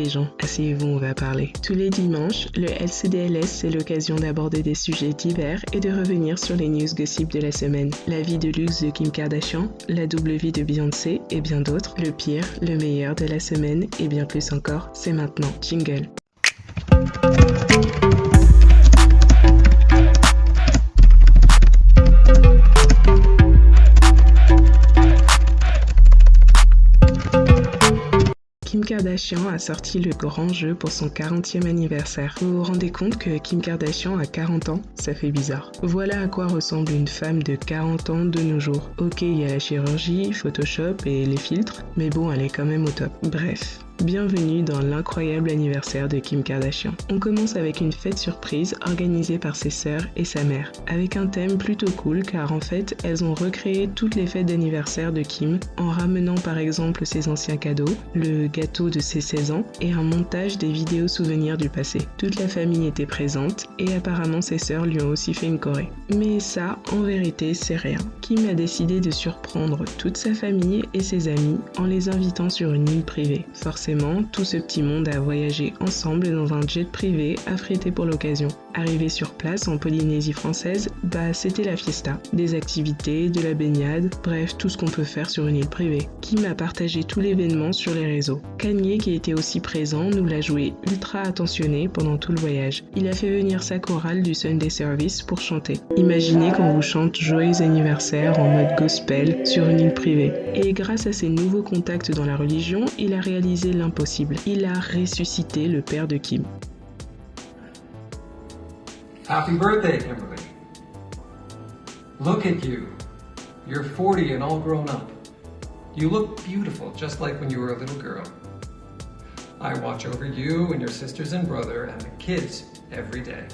les gens, asseyez-vous, on va parler. Tous les dimanches, le LCDLS, c'est l'occasion d'aborder des sujets divers et de revenir sur les news gossip de la semaine. La vie de luxe de Kim Kardashian, la double vie de Beyoncé et bien d'autres. Le pire, le meilleur de la semaine et bien plus encore, c'est maintenant. Jingle. Kim Kardashian a sorti le grand jeu pour son 40e anniversaire. Vous vous rendez compte que Kim Kardashian a 40 ans? Ça fait bizarre. Voilà à quoi ressemble une femme de 40 ans de nos jours. Ok, il y a la chirurgie, Photoshop et les filtres, mais bon, elle est quand même au top. Bref. Bienvenue dans l'incroyable anniversaire de Kim Kardashian. On commence avec une fête surprise organisée par ses sœurs et sa mère, avec un thème plutôt cool car en fait, elles ont recréé toutes les fêtes d'anniversaire de Kim en ramenant par exemple ses anciens cadeaux, le gâteau de ses 16 ans et un montage des vidéos souvenirs du passé. Toute la famille était présente et apparemment ses sœurs lui ont aussi fait une choré. Mais ça, en vérité, c'est rien. Kim a décidé de surprendre toute sa famille et ses amis en les invitant sur une île privée. Forcément, tout ce petit monde a voyagé ensemble dans un jet privé affrété pour l'occasion. Arrivé sur place en Polynésie française, c'était la fiesta. Des activités, de la baignade, bref, tout ce qu'on peut faire sur une île privée. Kim a partagé tout l'événement sur les réseaux. Kanye, qui était aussi présent, nous l'a joué ultra attentionné pendant tout le voyage. Il a fait venir sa chorale du Sunday Service pour chanter. Imaginez qu'on vous chante joyeux anniversaire en mode gospel sur une île privée. Et grâce à ses nouveaux contacts dans la religion, il a réalisé l'impossible. Il a ressuscité le père de Kim. Happy birthday, Kimberly. Look at you. You're 40 and all grown up. You look beautiful, just like when you were a little girl. I watch over you and your sisters and brother and the kids every day.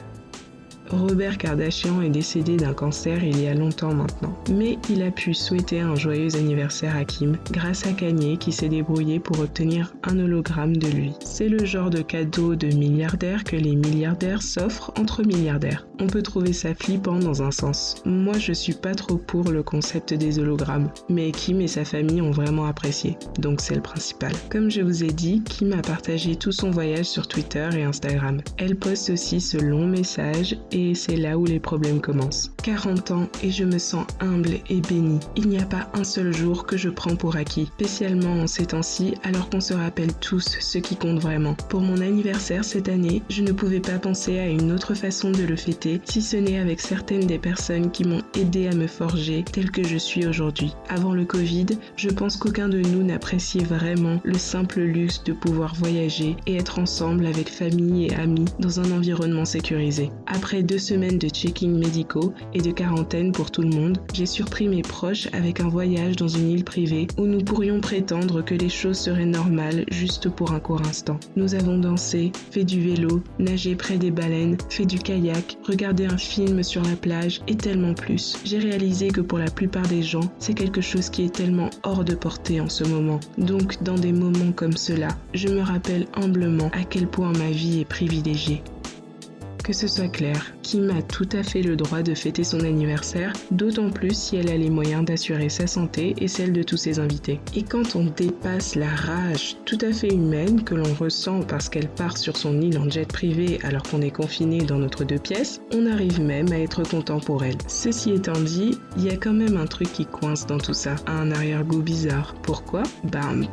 Robert Kardashian est décédé d'un cancer il y a longtemps maintenant, mais il a pu souhaiter un joyeux anniversaire à Kim grâce à Kanye qui s'est débrouillé pour obtenir un hologramme de lui. C'est le genre de cadeau de milliardaire que les milliardaires s'offrent entre milliardaires. On peut trouver ça flippant dans un sens. Moi je suis pas trop pour le concept des hologrammes, mais Kim et sa famille ont vraiment apprécié, donc c'est le principal. Comme je vous ai dit, Kim a partagé tout son voyage sur Twitter et Instagram. Elle poste aussi ce long message et c'est là où les problèmes commencent. 40 ans et je me sens humble et bénie. Il n'y a pas un seul jour que je prends pour acquis, spécialement en ces temps-ci alors qu'on se rappelle tous ce qui compte vraiment. Pour mon anniversaire cette année, je ne pouvais pas penser à une autre façon de le fêter si ce n'est avec certaines des personnes qui m'ont aidé à me forger telle que je suis aujourd'hui. Avant le Covid, je pense qu'aucun de nous n'appréciait vraiment le simple luxe de pouvoir voyager et être ensemble avec famille et amis dans un environnement sécurisé. Après 2 semaines de check-in médicaux et de quarantaine pour tout le monde, j'ai surpris mes proches avec un voyage dans une île privée où nous pourrions prétendre que les choses seraient normales juste pour un court instant. Nous avons dansé, fait du vélo, nagé près des baleines, fait du kayak, regardé un film sur la plage et tellement plus. J'ai réalisé que pour la plupart des gens, c'est quelque chose qui est tellement hors de portée en ce moment. Donc, dans des moments comme cela, je me rappelle humblement à quel point ma vie est privilégiée. Que ce soit clair, Kim a tout à fait le droit de fêter son anniversaire, d'autant plus si elle a les moyens d'assurer sa santé et celle de tous ses invités. Et quand on dépasse la rage tout à fait humaine que l'on ressent parce qu'elle part sur son île en jet privé alors qu'on est confiné dans notre 2 pièces, on arrive même à être content pour elle. Ceci étant dit, il y a quand même un truc qui coince dans tout ça, un arrière-goût bizarre. Pourquoi ?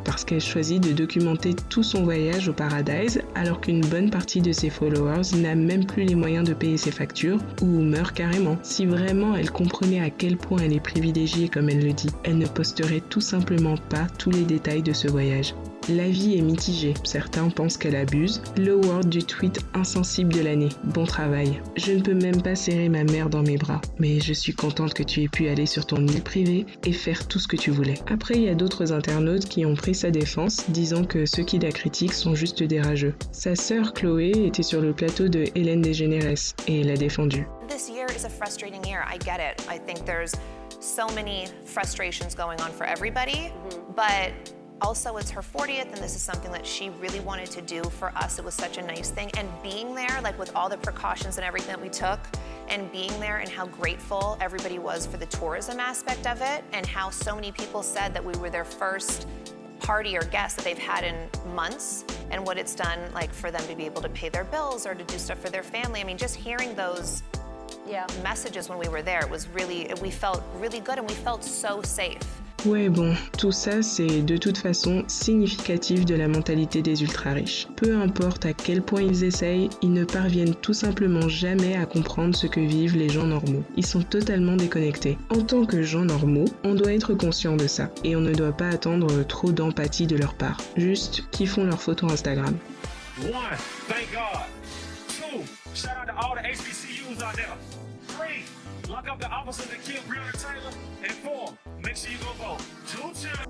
Parce qu'elle choisit de documenter tout son voyage au Paradise alors qu'une bonne partie de ses followers n'a même plus les moyens de payer ses factures ou meurt carrément. Si vraiment elle comprenait à quel point elle est privilégiée comme elle le dit, elle ne posterait tout simplement pas tous les détails de ce voyage. La vie est mitigée, certains pensent qu'elle abuse. L'award du tweet insensible de l'année, bon travail. Je ne peux même pas serrer ma mère dans mes bras, mais je suis contente que tu aies pu aller sur ton île privée et faire tout ce que tu voulais. Après, il y a d'autres internautes qui ont pris sa défense, disant que ceux qui la critiquent sont juste des rageux. Sa sœur Chloé était sur le plateau de Hélène DeGeneres et l'a défendue. This year is a frustrating year, I get it. I think there's so many frustrations going on for everybody, but also it's her 40th and this is something that she really wanted to do for us. It was such a nice thing, and being there, like with all the precautions and everything that we took, and being there and how grateful everybody was for the tourism aspect of it, and how so many people said that we were their first party or guest that they've had in months and what it's done like for them to be able to pay their bills or to do stuff for their family. I mean, just hearing those messages when we were there, we felt really good and we felt so safe. Ouais bon, tout ça c'est de toute façon significatif de la mentalité des ultra-riches. Peu importe à quel point ils essayent, ils ne parviennent tout simplement jamais à comprendre ce que vivent les gens normaux. Ils sont totalement déconnectés. En tant que gens normaux, on doit être conscient de ça et on ne doit pas attendre trop d'empathie de leur part. Juste kiffons leurs photos Instagram. 1, thank God. 2, shout out to all the HBCUs out there. 3, lock up the officers that killed Breonna Taylor. And 4, make sure you go vote.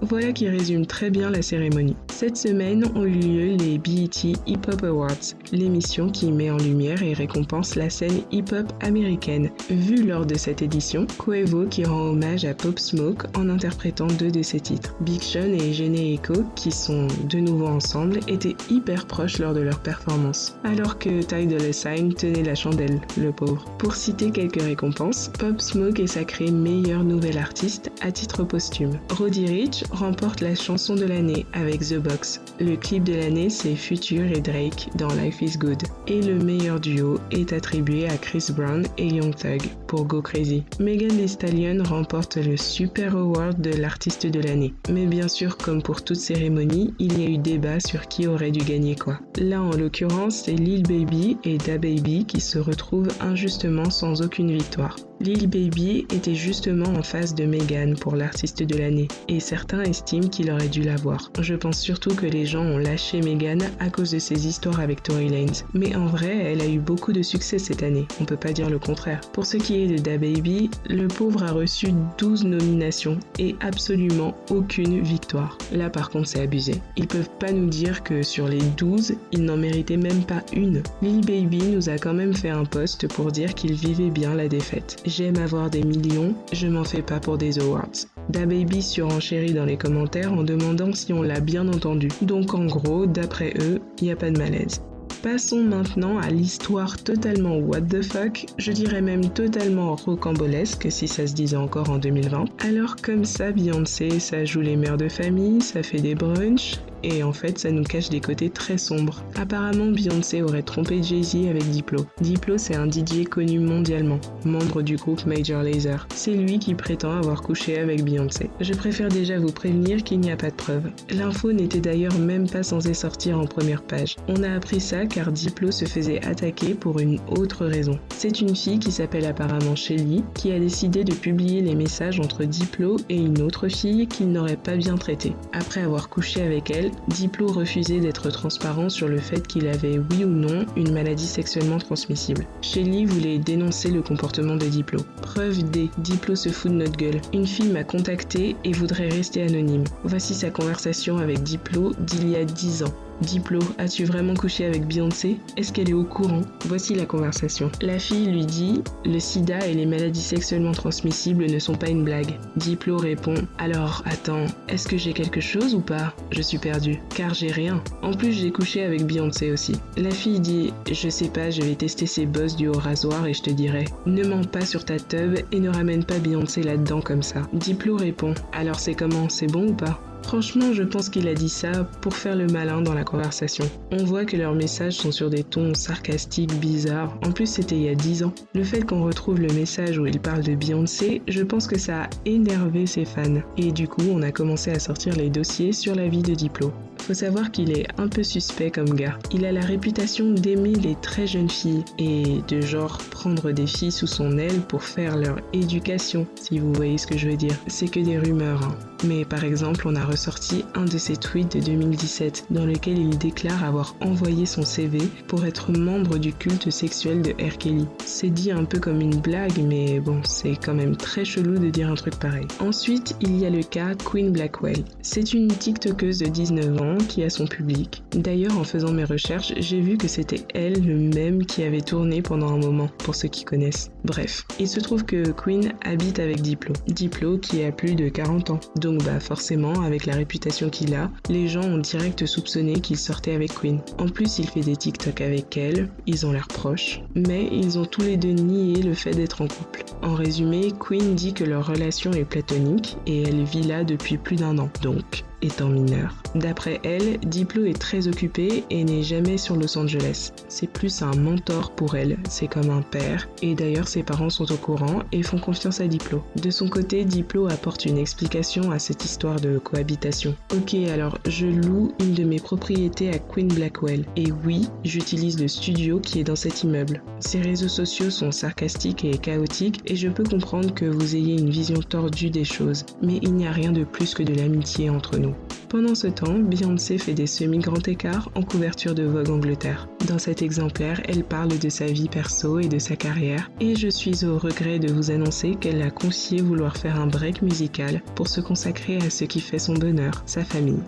Voilà qui résume très bien la cérémonie. Cette semaine ont eu lieu les BET Hip Hop Awards, l'émission qui met en lumière et récompense la scène hip-hop américaine. Vu lors de cette édition, Quavo qui rend hommage à Pop Smoke en interprétant 2 de ses titres. Big Sean et Jhené Aiko, qui sont de nouveau ensemble, étaient hyper proches lors de leur performance, alors que Ty Dolla $ign tenait la chandelle, le pauvre. Pour citer quelques récompenses, Pop Smoke est sacré meilleur nouvel artiste à titre posthume. Roddy Ricch remporte la chanson de l'année avec The Box. Le clip de l'année, c'est Future et Drake dans Life is Good. Et le meilleur duo est attribué à Chris Brown et Young Thug pour Go Crazy. Megan Thee Stallion remporte le Super Award de l'artiste de l'année. Mais bien sûr, comme pour toute cérémonie, il y a eu débat sur qui aurait dû gagner quoi. Là, en l'occurrence, c'est Lil Baby et DaBaby qui se retrouvent injustement sans aucune victoire. Lil Baby était justement en face de Megan pour l'artiste de l'année, et certains estiment qu'il aurait dû l'avoir. Je pense surtout que les gens ont lâché Megan à cause de ses histoires avec Tory Lanez. Mais en vrai, elle a eu beaucoup de succès cette année, on peut pas dire le contraire. Pour ce qui est de DaBaby, le pauvre a reçu 12 nominations et absolument aucune victoire. Là par contre c'est abusé. Ils peuvent pas nous dire que sur les 12, il n'en méritait même pas une. Lil Baby nous a quand même fait un post pour dire qu'il vivait bien la défaite. J'aime avoir des millions, je m'en fais pas pour des awards. DaBaby surenchérit dans les commentaires en demandant si on l'a bien entendu. Donc en gros, d'après eux, y a pas de malaise. Passons maintenant à l'histoire totalement what the fuck, je dirais même totalement rocambolesque si ça se disait encore en 2020. Alors comme ça, Beyoncé, ça joue les mères de famille, ça fait des brunchs, et en fait ça nous cache des côtés très sombres. Apparemment Beyoncé aurait trompé Jay-Z avec Diplo. Diplo c'est un DJ connu mondialement, membre du groupe Major Lazer. C'est lui qui prétend avoir couché avec Beyoncé. Je préfère déjà vous prévenir qu'il n'y a pas de preuves. L'info n'était d'ailleurs même pas censée sortir en première page. On a appris ça car Diplo se faisait attaquer pour une autre raison. C'est une fille qui s'appelle apparemment Shelly qui a décidé de publier les messages entre Diplo et une autre fille qu'il n'aurait pas bien traitée. Après avoir couché avec elle, Diplo refusait d'être transparent sur le fait qu'il avait, oui ou non, une maladie sexuellement transmissible. Shelly voulait dénoncer le comportement de Diplo. Preuve D, Diplo se fout de notre gueule. Une fille m'a contacté et voudrait rester anonyme. Voici sa conversation avec Diplo d'il y a 10 ans. Diplo, as-tu vraiment couché avec Beyoncé? Est-ce qu'elle est au courant? Voici la conversation. La fille lui dit « Le sida et les maladies sexuellement transmissibles ne sont pas une blague ». Diplo répond « Alors, attends, est-ce que j'ai quelque chose ou pas? Je suis perdu, car j'ai rien. En plus, j'ai couché avec Beyoncé aussi ». La fille dit « Je sais pas, je vais tester ses bosses du haut rasoir et je te dirai. Ne mens pas sur ta teub et ne ramène pas Beyoncé là-dedans comme ça ». Diplo répond « Alors c'est comment? C'est bon ou pas ?» Franchement, je pense qu'il a dit ça pour faire le malin dans la conversation. On voit que leurs messages sont sur des tons sarcastiques, bizarres. En plus, c'était il y a 10 ans. Le fait qu'on retrouve le message où il parle de Beyoncé, je pense que ça a énervé ses fans. Et du coup, on a commencé à sortir les dossiers sur la vie de Diplo. Faut savoir qu'il est un peu suspect comme gars. Il a la réputation d'aimer les très jeunes filles et de genre prendre des filles sous son aile pour faire leur éducation, si vous voyez ce que je veux dire. C'est que des rumeurs, hein. Mais par exemple, on a ressorti un de ses tweets de 2017 dans lequel il déclare avoir envoyé son CV pour être membre du culte sexuel de R. Kelly. C'est dit un peu comme une blague, mais bon, c'est quand même très chelou de dire un truc pareil. Ensuite, il y a le cas Queen Blackwell. C'est une tiktokeuse de 19 ans qui a son public. D'ailleurs, en faisant mes recherches, j'ai vu que c'était elle le même qui avait tourné pendant un moment, pour ceux qui connaissent. Bref, il se trouve que Queen habite avec Diplo. Diplo qui a plus de 40 ans. Donc forcément, avec la réputation qu'il a, les gens ont direct soupçonné qu'il sortait avec Queen. En plus, il fait des TikTok avec elle, ils ont l'air proches, mais ils ont tous les deux nié le fait d'être en couple. En résumé, Queen dit que leur relation est platonique et elle vit là depuis plus d'1 an. Donc, étant mineure. D'après elle, Diplo est très occupé et n'est jamais sur Los Angeles. C'est plus un mentor pour elle, c'est comme un père, et d'ailleurs ses parents sont au courant et font confiance à Diplo. De son côté, Diplo apporte une explication à cette histoire de cohabitation. Ok, alors je loue une de mes propriétés à Queen Blackwell, et oui, j'utilise le studio qui est dans cet immeuble. Ses réseaux sociaux sont sarcastiques et chaotiques, et je peux comprendre que vous ayez une vision tordue des choses, mais il n'y a rien de plus que de l'amitié entre nous. Pendant ce temps, Beyoncé fait des semi-grands écarts en couverture de Vogue Angleterre. Dans cet exemplaire, elle parle de sa vie perso et de sa carrière, et je suis au regret de vous annoncer qu'elle a confié vouloir faire un break musical pour se consacrer à ce qui fait son bonheur, sa famille.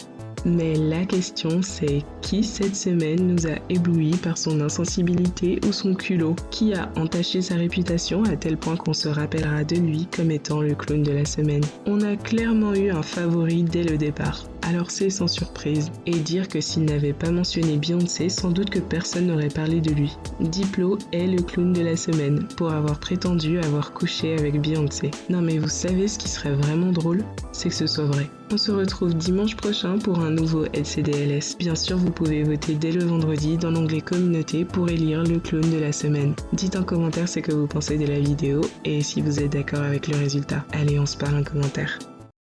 Mais la question c'est, qui cette semaine nous a éblouis par son insensibilité ou son culot? Qui a entaché sa réputation à tel point qu'on se rappellera de lui comme étant le clown de la semaine? On a clairement eu un favori dès le départ. Alors c'est sans surprise. Et dire que s'il n'avait pas mentionné Beyoncé, sans doute que personne n'aurait parlé de lui. Diplo est le clown de la semaine pour avoir prétendu avoir couché avec Beyoncé. Non mais vous savez ce qui serait vraiment drôle? C'est que ce soit vrai. On se retrouve dimanche prochain pour un nouveau LCDLS. Bien sûr, vous pouvez voter dès le vendredi dans l'onglet communauté pour élire le clown de la semaine. Dites en commentaire ce que vous pensez de la vidéo et si vous êtes d'accord avec le résultat. Allez, on se parle en commentaire.